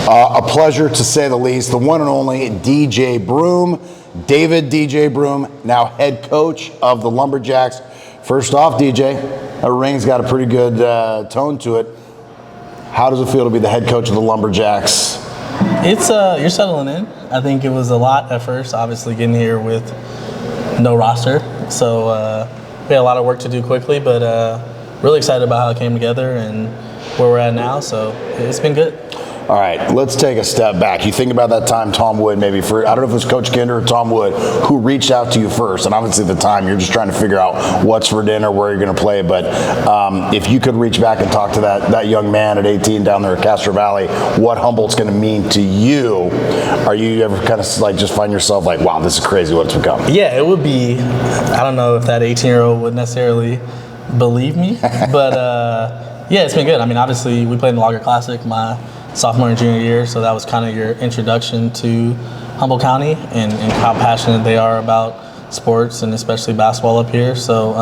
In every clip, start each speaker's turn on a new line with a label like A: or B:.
A: A pleasure to say the least. The one and only DJ Broome, David DJ Broome, now head coach of the Lumberjacks. First off, DJ, that ring's got a pretty good tone to it. How does it feel to be the head coach of the Lumberjacks?
B: It's you're settling in. I think it was a lot at first, obviously getting here with no roster. So we had a lot of work to do quickly, but really excited about how it came together and where we're at now. So it's been good.
A: All right, let's take a step back. You think about that time Tom Wood, maybe I don't know if it was Coach Kinder or Tom Wood, who reached out to you first. And obviously at the time, you're just trying to figure out what's for dinner, where you're going to play. But if you could reach back and talk to that young man at 18 down there at Castro Valley, what Humboldt's going to mean to you, are you ever kind of like just find yourself like, wow, this is crazy what it's become?
B: Yeah, it would be, I don't know if that 18-year-old would necessarily believe me, but yeah, it's been good. I mean, obviously we played in the Lager Classic my sophomore and junior year, so that was kind of your introduction to Humboldt County and how passionate they are about sports and especially basketball up here. So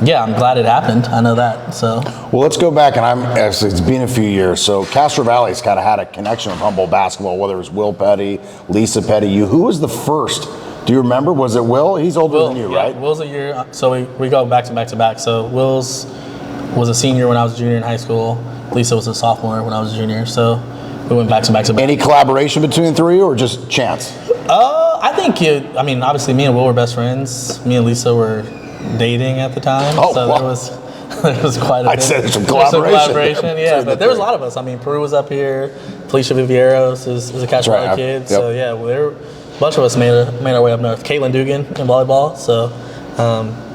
B: yeah, I'm glad it happened. I know that. So
A: well, let's go back, and actually it's been a few years. So Castro Valley's kind of had a connection with Humboldt basketball, whether it was Will Petty, Lisa Petty. Who was the first? Do you remember? Was it Will? He's older than you,
B: yeah,
A: right?
B: Will's a year. So we go back to back to back. So Will's was a senior when I was a junior in high school. Lisa was a sophomore when I was a junior, so we went back to back to back.
A: Any collaboration between the three, or just chance?
B: I think I mean, obviously, me and Will were best friends. Me and Lisa were dating at the time, so
A: wow.
B: there was quite a bit.
A: I'd say there's some collaboration.
B: Yeah, but there was a lot of us. I mean, Peru was up here. Felicia Vivieros is a Castro Valley kid. Yep. So yeah, a bunch of us made our way up north. Caitlin Dugan in volleyball. So.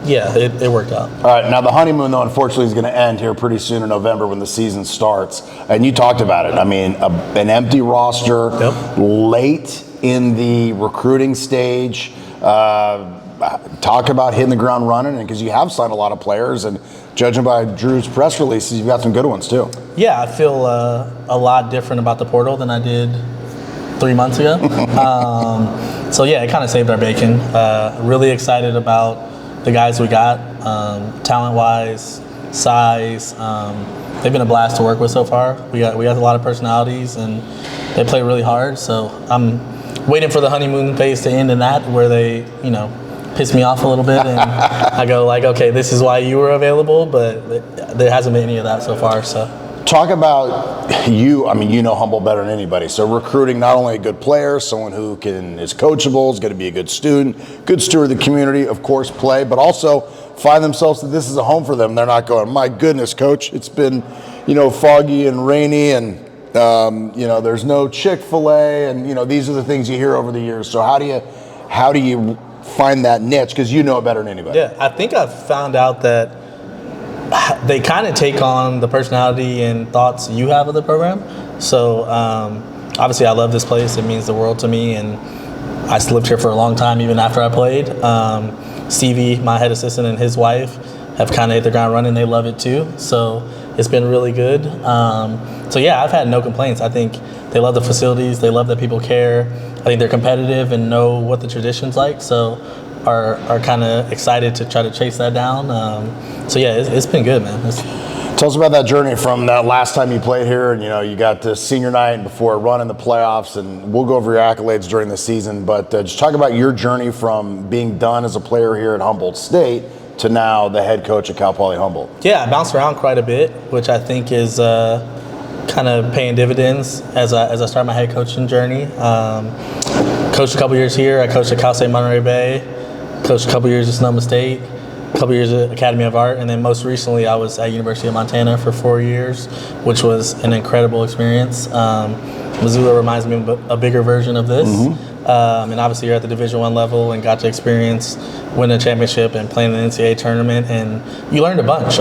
B: Yeah, it worked out.
A: All right, now the honeymoon, though, unfortunately is going to end here pretty soon in November when the season starts. And you talked about it. I mean, an empty roster, late in the recruiting stage. Talk about hitting the ground running, because you have signed a lot of players, and judging by Drew's press releases, you've got some good ones too.
B: Yeah, I feel a lot different about the portal than I did 3 months ago. So yeah, it kind of saved our bacon. Really excited about the guys we got, talent-wise, size. They've been a blast to work with so far. We got a lot of personalities, and they play really hard. So I'm waiting for the honeymoon phase to end in that, where they, piss me off a little bit, and I go like, okay, this is why you were available, but there hasn't been any of that so far. So.
A: Talk about you. I mean, you know Humboldt better than anybody. So recruiting not only a good player, someone who is coachable, is going to be a good student, good steward of the community, of course, play, but also find themselves that this is a home for them. They're not going, my goodness, coach, it's been, foggy and rainy, and there's no Chick-fil-A, and these are the things you hear over the years. So how do you find that niche? Because you know it better than anybody.
B: Yeah, I think I've found out that they kind of take on the personality and thoughts you have of the program. So obviously I love this place. It means the world to me, and I lived here for a long time even after I played. Stevie, my head assistant, and his wife have kind of hit the ground running. They love it too. So it's been really good. So yeah, I've had no complaints. I think they love the facilities. They love that people care. I think they're competitive and know what the tradition's like. So are kind of excited to try to chase that down. So yeah, it's been good, man.
A: Tell us about that journey from that last time you played here, and you got to senior night and before a run in the playoffs, and we'll go over your accolades during the season, but just talk about your journey from being done as a player here at Humboldt State to now the head coach at Cal Poly Humboldt.
B: Yeah, I bounced around quite a bit, which I think is kind of paying dividends as I start my head coaching journey. Coached a couple years here. I coached at Cal State Monterey Bay. Coached a couple years at Sonoma State, a couple years at Academy of Art, and then most recently I was at University of Montana for 4 years, which was an incredible experience. Missoula reminds me of a bigger version of this. And obviously you're at the Division I level and got to experience winning a championship and playing in the NCAA tournament, and you learned a bunch.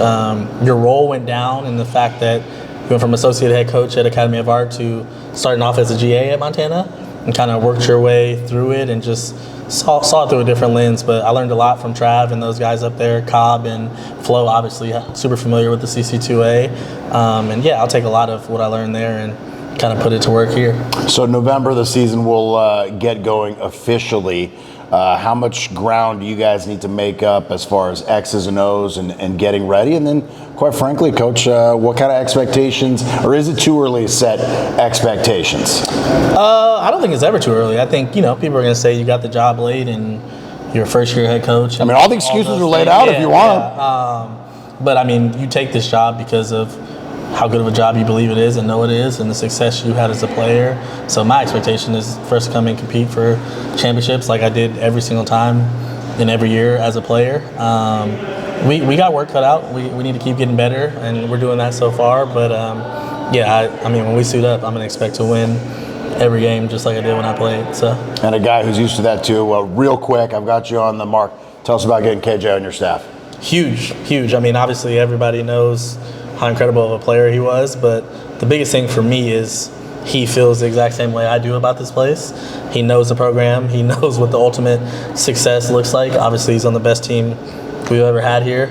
B: Your role went down in the fact that you went from associate head coach at Academy of Art to starting off as a GA at Montana, and kind of worked your way through it and just saw it through a different lens. But I learned a lot from Trav and those guys up there, Cobb and Flo, obviously super familiar with the CC2A. And yeah, I'll take a lot of what I learned there and kind of put it to work here.
A: So November, the season will get going officially. How much ground do you guys need to make up as far as X's and O's and getting ready? And then, quite frankly, Coach, what kind of expectations, or is it too early to set expectations?
B: I don't think it's ever too early. I think, people are going to say you got the job late and you're a first-year head coach.
A: I mean, all the excuses are laid out if you want them.
B: But, I mean, you take this job because of how good of a job you believe it is and know it is, and the success you had as a player. So my expectation is first to come and compete for championships like I did every single time and every year as a player. We got work cut out. We need to keep getting better, and we're doing that so far. But, I mean, when we suit up, I'm going to expect to win every game just like I did when I played. So. And
A: a guy who's used to that too. Well, real quick, I've got you on the mark. Tell us about getting KJ on your staff.
B: Huge. I mean, obviously everybody knows how incredible of a player he was, but the biggest thing for me is he feels the exact same way I do about this place. He knows the program. He knows what the ultimate success looks like. Obviously, he's on the best team we've ever had here.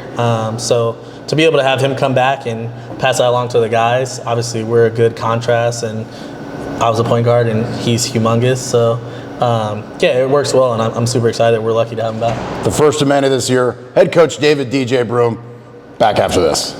B: So to be able to have him come back and pass that along to the guys, obviously we're a good contrast, and I was a point guard and he's humongous. So it works well, and I'm super excited. We're lucky to have him back.
A: The first of many this year, head coach David DJ Broome, back after this.